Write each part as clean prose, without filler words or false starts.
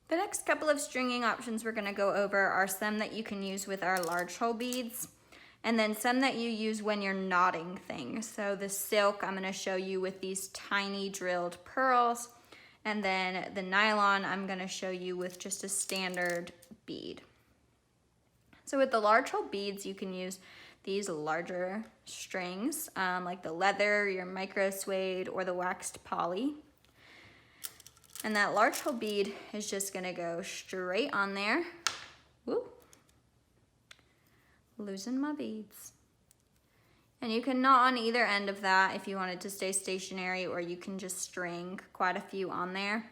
The next couple of stringing options we're gonna go over are some that you can use with our large hole beads, and then some that you use when you're knotting things. So the silk, I'm gonna show you with these tiny drilled pearls, and then the nylon, I'm gonna show you with just a standard bead. So with the large hole beads, you can use these larger strings, like the leather, your micro suede, or the waxed poly. And that large hole bead is just gonna go straight on there. Woo. Losing my beads. And you can knot on either end of that if you want it to stay stationary, or you can just string quite a few on there.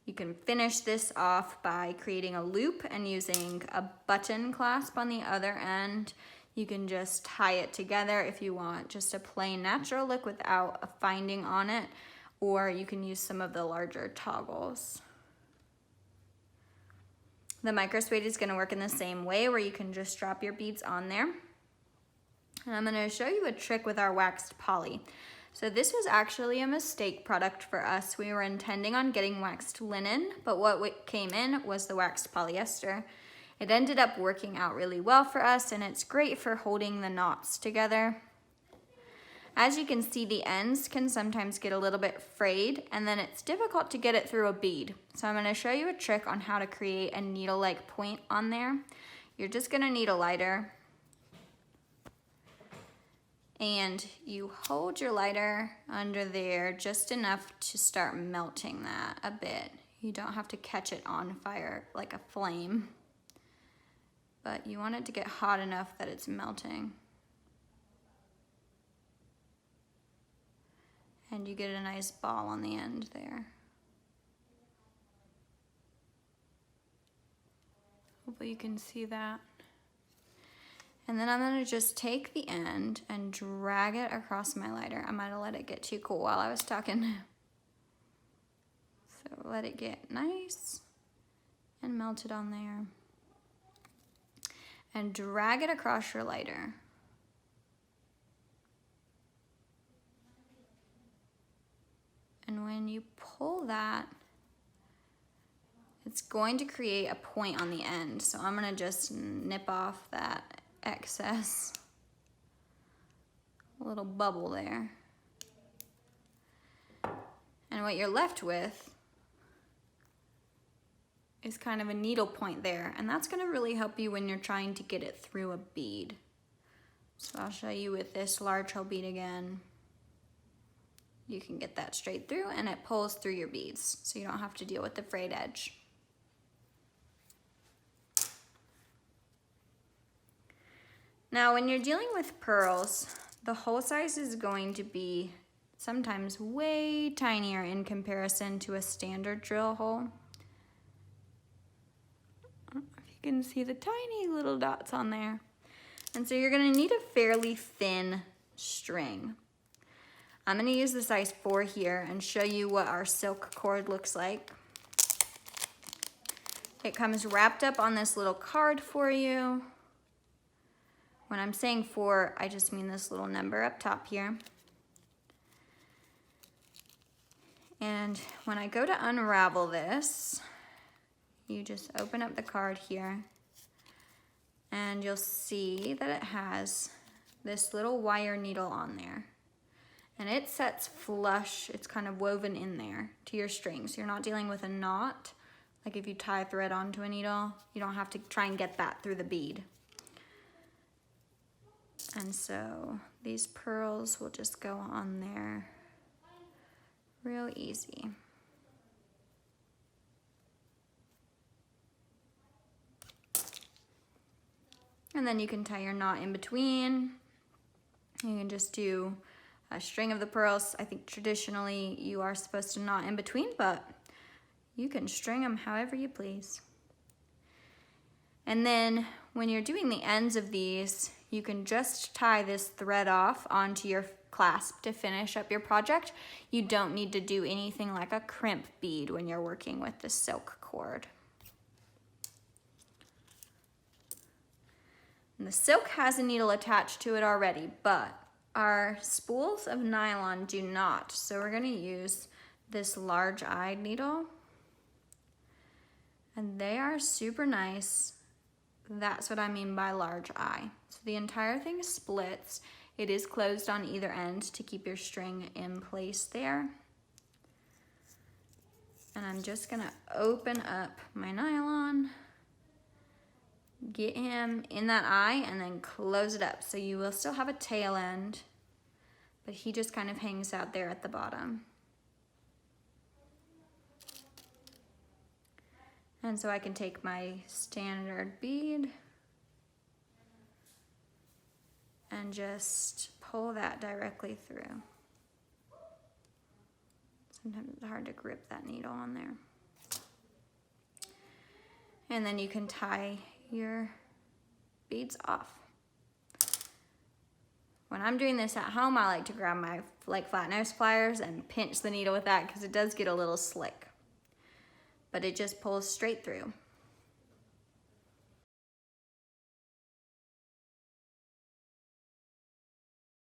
You can finish this off by creating a loop and using a button clasp on the other end. You can just tie it together if you want just a plain natural look without a finding on it, or you can use some of the larger toggles. The micro suede is gonna work in the same way, where you can just drop your beads on there. And I'm gonna show you a trick with our waxed poly. So this was actually a mistake product for us. We were intending on getting waxed linen, but what came in was the waxed polyester. It ended up working out really well for us, and it's great for holding the knots together. As you can see, the ends can sometimes get a little bit frayed, and then it's difficult to get it through a bead. So I'm gonna show you a trick on how to create a needle-like point on there. You're just gonna need a lighter, and you hold your lighter under there just enough to start melting that a bit. You don't have to catch it on fire like a flame, but you want it to get hot enough that it's melting. And you get a nice ball on the end there. Hopefully you can see that. And then I'm gonna just take the end and drag it across my lighter. I might have let it get too cool while I was talking. So let it get nice and melted on there. And drag it across your lighter. And when you pull that, it's going to create a point on the end. So I'm gonna just nip off that excess little bubble there. And what you're left with is kind of a needle point there, and that's gonna really help you when you're trying to get it through a bead. So I'll show you with this large hole bead again. You can get that straight through, and it pulls through your beads, so you don't have to deal with the frayed edge. Now, when you're dealing with pearls, the hole size is going to be sometimes way tinier in comparison to a standard drill hole. I don't know if you can see the tiny little dots on there. And so you're gonna need a fairly thin string. I'm gonna use the size 4 here and show you what our silk cord looks like. It comes wrapped up on this little card for you. When I'm saying 4, I just mean this little number up top here. And when I go to unravel this, you just open up the card here, and you'll see that it has this little wire needle on there. And it sets flush, it's kind of woven in there to your strings. You're not dealing with a knot. Like if you tie thread onto a needle, you don't have to try and get that through the bead. And so these pearls will just go on there real easy. And then you can tie your knot in between. You can just do a string of the pearls. I think traditionally you are supposed to knot in between, but you can string them however you please. And then when you're doing the ends of these, you can just tie this thread off onto your clasp to finish up your project. You don't need to do anything like a crimp bead when you're working with the silk cord. And the silk has a needle attached to it already, but our spools of nylon do not. So we're gonna use this large-eyed needle. And they are super nice. That's what I mean by large eye. So the entire thing splits. It is closed on either end to keep your string in place there. And I'm just gonna open up my nylon, get him in that eye, and then close it up. So you will still have a tail end, but he just kind of hangs out there at the bottom. And so I can take my standard bead and just pull that directly through. Sometimes it's hard to grip that needle on there. And then you can tie your beads off. When I'm doing this at home, I like to grab my flat nose pliers and pinch the needle with that because it does get a little slick. But it just pulls straight through.